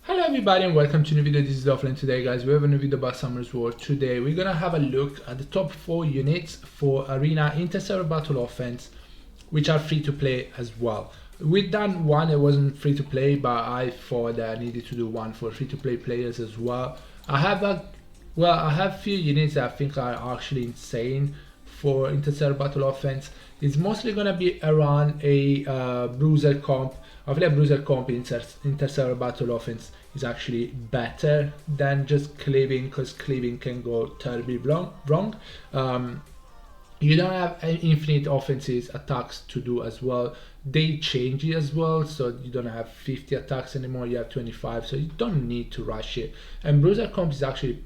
Hello everybody and welcome to a new video. This is Offline. Today guys, we have a new video about Summer's War. Today we're gonna have a look at the top 4 units for Arena Interserver Battle Offense, which are free to play as well. We've done one that wasn't free to play, but I thought that I needed to do one for free to play players as well. I have few units that I think are actually insane for Interserver Battle Offense. It's mostly gonna be around a bruiser comp. I feel like bruiser comp in Interserver Battle Offense is actually better than just cleaving, because cleaving can go terribly wrong. You don't have infinite offenses attacks to do as well. They change it as well, so you don't have 50 attacks anymore, you have 25, so you don't need to rush it. And bruiser comp is actually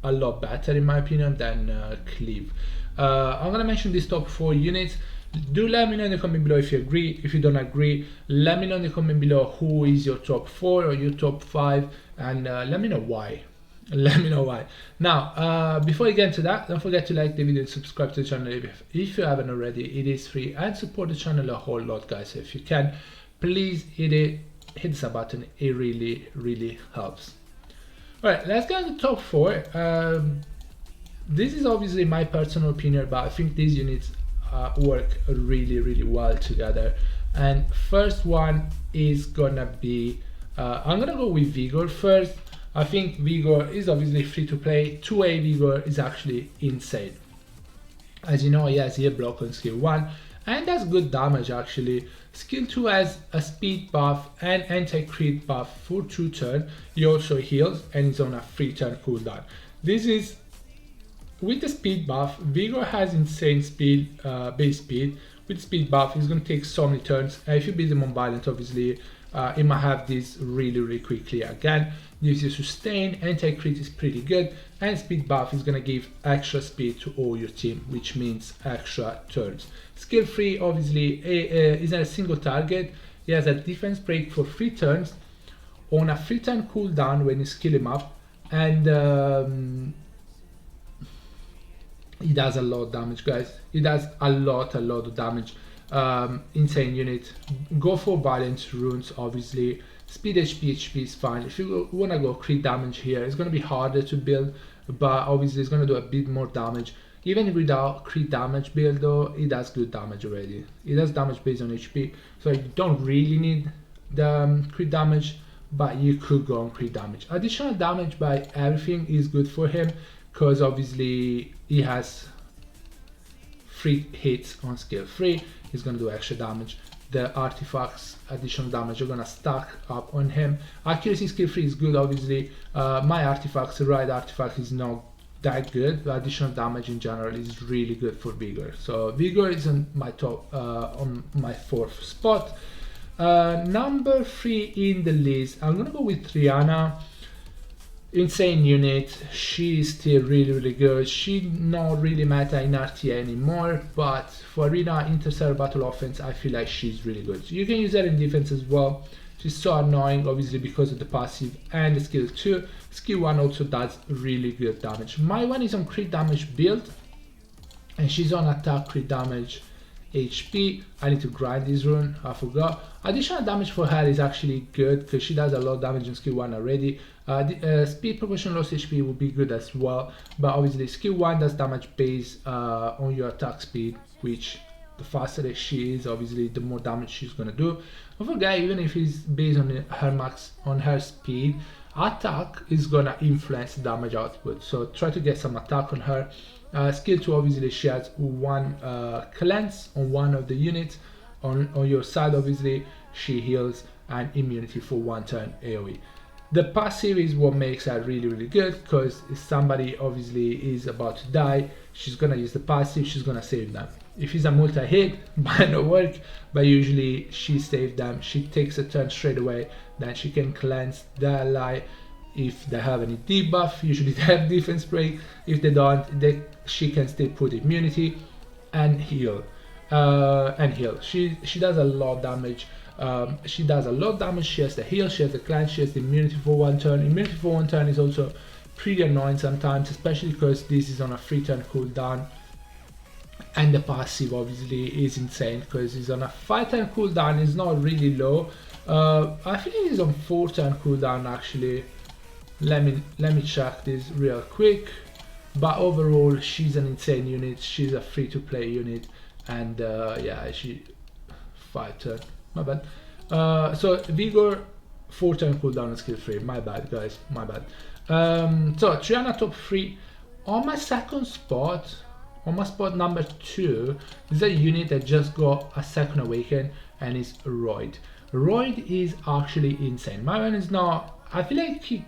a lot better in my opinion than cleave. I'm gonna mention these top 4 units. Do let me know in the comment below if you agree. If you don't agree, let me know in the comment below who is your top 4 or your top 5, and let me know why. Let me know why. Now, before we get into that, don't forget to like the video and subscribe to the channel if you haven't already. It is free, and support the channel a whole lot, guys. So if you can, please hit the sub button. It really helps. Alright, let's get into the top 4. This is obviously my personal opinion, but I think these units work really well together. And first one is gonna be I'm gonna go with Vigor first. I think Vigor is obviously free to play. 2A Vigor is actually insane. As you know, he has ear block on skill 1 and does good damage actually. Skill 2 has a speed buff and anti-crit buff for 2 turns. He also heals and is on a 3 turn cooldown. This is with the speed buff. Vigor has insane speed, base speed. With speed buff, he's going to take so many turns. If you beat him on violent, obviously, he might have this really quickly again. Gives you sustain, anti-crit is pretty good, and speed buff is going to give extra speed to all your team, which means extra turns. Skill 3, obviously, is a single target. He has a defense break for 3 turns on a 3 turn cooldown when you skill him up, and he does a lot of damage, guys. He does a lot of damage. Insane unit. Go for violence runes, obviously. Speed HP is fine. If you want to go crit damage here, it's going to be harder to build, but obviously it's going to do a bit more damage. Even without crit damage build though, it does good damage already. It does damage based on HP, so you don't really need the crit damage, but you could go on crit damage. Additional damage by everything is good for him, because obviously he has 3 hits on skill 3. He's going to do extra damage. The artifacts, additional damage, are going to stack up on him. Accuracy skill 3 is good, obviously. My artifacts, the Roid artifact, is not that good, but additional damage in general is really good for Vigor. So Vigor is on my top, on my 4th spot. Number 3 in the list, I'm going to go with Triana. Insane unit. She is still really good. She not really meta in RTA anymore, but for Arena Interserver Battle Offense, I feel like she's really good. So you can use her in defense as well. She's so annoying, obviously, because of the passive and the skill 2. Skill 1 also does really good damage. My one is on crit damage build, and she's on attack crit damage HP. I need to grind this rune, I forgot. Additional damage for her is actually good, because she does a lot of damage on skill 1 already. Speed proportion loss HP will be good as well, but obviously skill 1 does damage based on your attack speed, which the faster that she is, obviously the more damage she's gonna do. Don't forget, even if it's based on her max, on her speed, attack is gonna influence damage output, so try to get some attack on her. Skill 2, obviously she has 1 cleanse on one of the units. On your side, obviously she heals, and immunity for 1 turn AoE. The passive is what makes her really good, because if somebody obviously is about to die, she's gonna use the passive, she's gonna save them. If it's a multi-hit, might not work, but usually she saves them. She takes a turn straight away, then she can cleanse the ally. If they have any debuff, usually they have defense break. If they don't, she can still put immunity and heal. She does a lot of damage. She does a lot of damage. She has the heal, she has the cleanse, she has the immunity for 1 turn. Immunity for 1 turn is also pretty annoying sometimes, especially because this is on a 3 turn cooldown. And the passive obviously is insane, because it's on a 5 turn cooldown. It's not really low, I think he's on 4-turn cooldown actually. Let me check this real quick. But overall, she's an insane unit. She's a free-to-play unit, and yeah, she 5-turn. My bad. So Vigor 4-turn cooldown and skill 3. My bad, guys. My bad. So Triana top 3. On my second spot, on my spot number 2, is a unit that just got a second awaken, and it's Roid. Roid is actually insane. My man is not. I feel like he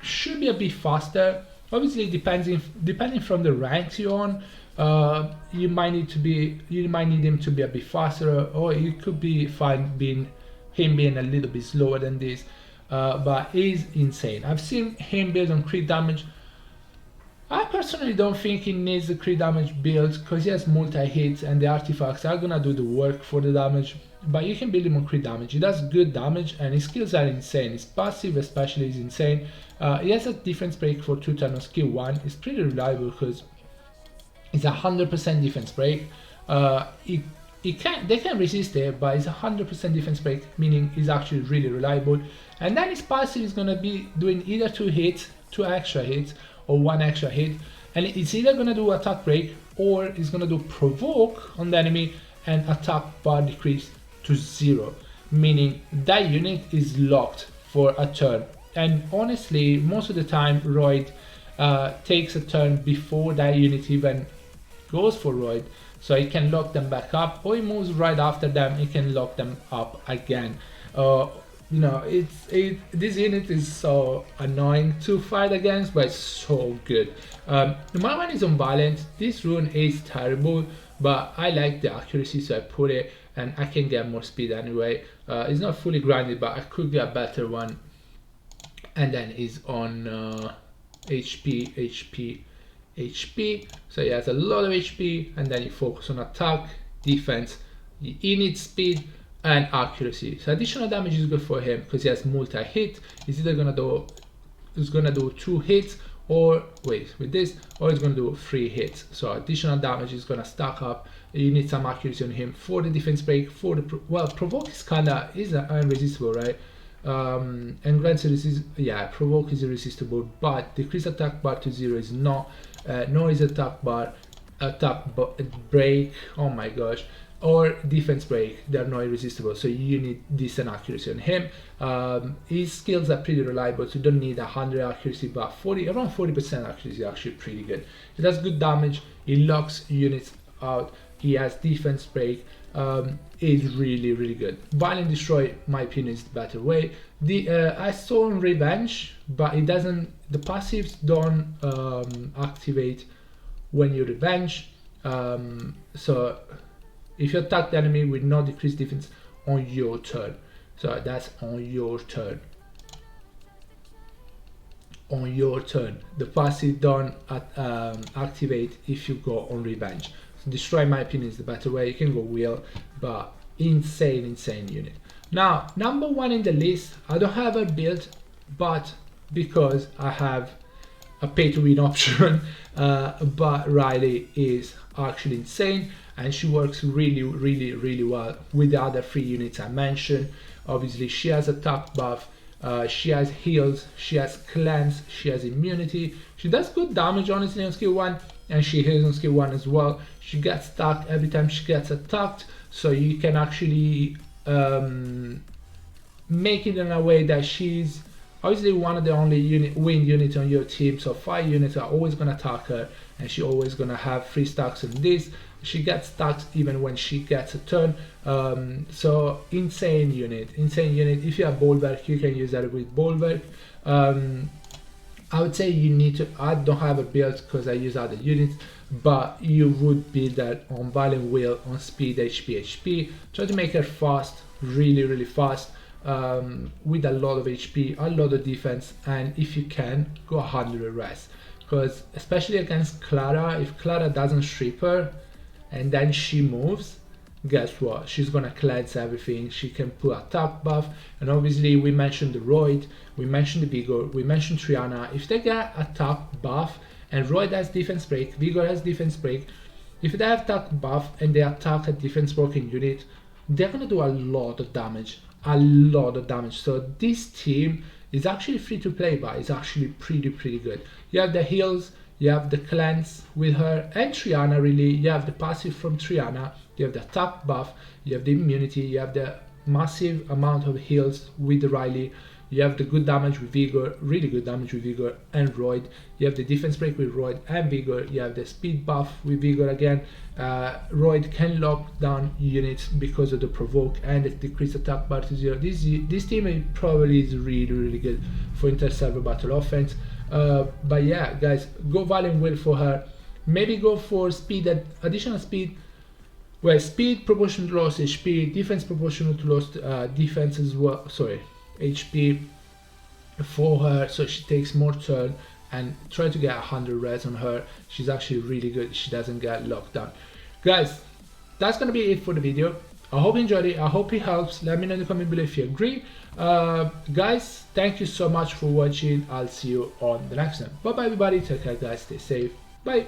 should be a bit faster. Obviously, depending from the ranks you're on, you might need him to be a bit faster, or it could be fine being a little bit slower than this. But he's insane. I've seen him build on crit damage. I personally don't think he needs the crit damage build because he has multi-hits and the artifacts are gonna do the work for the damage. But you can build him on crit damage. He does good damage and his skills are insane. His passive especially is insane. He has a defense break for 2-turn on skill 1. It's pretty reliable because it's 100% defense break. They can resist it, but it's 100% defense break, meaning it's actually really reliable. And then his passive is gonna be doing either 2 extra hits, or 1 extra hit, and it's either gonna do attack break or it's gonna do provoke on the enemy and attack bar decrease to 0, meaning that unit is locked for a turn. And honestly, most of the time Roid takes a turn before that unit even goes for Roid, so he can lock them back up, or he moves right after them, he can lock them up again. You know, this unit is so annoying to fight against, but it's so good. My one is unviolent. This rune is terrible, but I like the accuracy, so I put it, and I can get more speed anyway. It's not fully grinded, but I could get a better one. And then is on HP. So he has a lot of HP, and then you focus on attack, defense. He needs speed and accuracy. So additional damage is good for him because he has multi-hit. He's either gonna do 2 hits, or wait, with this, or he's gonna do 3 hits. So additional damage is gonna stack up. You need some accuracy on him for the defense break. For the provoke is irresistible, right? And grants provoke is irresistible, but decrease attack bar to 0 is not. Nor is attack break. Oh my gosh. Or defense break, they're not irresistible, so you need decent accuracy on him. His skills are pretty reliable, so you don't need 100 accuracy, but around 40% accuracy is actually pretty good. He does good damage, he locks units out, he has defense break, is really good. Violent Destroy, my opinion, is the better way. I saw on Revenge, but it doesn't, the passives don't activate when you revenge, so if you attack the enemy with no decreased defense on your turn. So that's on your turn. On your turn. The passive don't activate if you go on revenge. So Destroy, in my opinion, is the better way. You can go Wheel, but insane unit. Now, number 1 in the list, I don't have a build, but because I have a pay-to-win option, but Riley is actually insane, and she works really well with the other 3 units I mentioned. Obviously, she has attack buff, she has heals, she has cleanse, she has immunity. She does good damage, honestly, on skill 1, and she heals on skill 1 as well. She gets stuck every time she gets attacked, so you can actually make it in a way that she's obviously one of the only win units on your team, so 5 units are always gonna attack her, and she always gonna have 3 stacks on this. She gets stacks even when she gets a turn. So insane unit. If you have Bulwark, you can use that with Bulwark. I would say you need to, I don't have a build because I use other units, but you would build that on Violent Will, on speed, HP. Try to make her fast, really fast, with a lot of HP, a lot of defense, and if you can, go 100 rest. Because especially against Clara, if Clara doesn't strip her, and then she moves, guess what? She's gonna cleanse everything. She can put attack buff, and obviously we mentioned the Roid, we mentioned the Vigor, we mentioned Triana. If they get attack buff, and Roid has defense break, Vigor has defense break, if they have attack buff and they attack a defense broken unit, they're gonna do a lot of damage. a lot of damage. So this team is actually free to play, but it's actually pretty good. You have the heals, you have the cleanse with her, and Triana. Really, you have the passive from Triana, you have the attack buff, you have the immunity, you have the massive amount of heals with the Riley, you have the good damage with Vigor, really good damage with Vigor and Roid, you have the defense break with Roid and Vigor, you have the speed buff with Vigor again. Roid can lock down units because of the provoke and the decreased attack bar to 0. This team probably is really good for inter-server battle offense. But yeah, guys, go Valiant Will for her. Maybe go for speed, additional speed. Well, speed proportional to lost HP, defense proportional to lost defense as well. Sorry, HP for her, so she takes more turn, and try to get 100 res on her. She's actually really good. She doesn't get locked down. Guys, that's gonna be it for the video. I hope you enjoyed it. I hope it helps. Let me know in the comment below if you agree. Guys, thank you so much for watching. I'll see you on the next one. Bye bye everybody. Take care guys. Stay safe. Bye.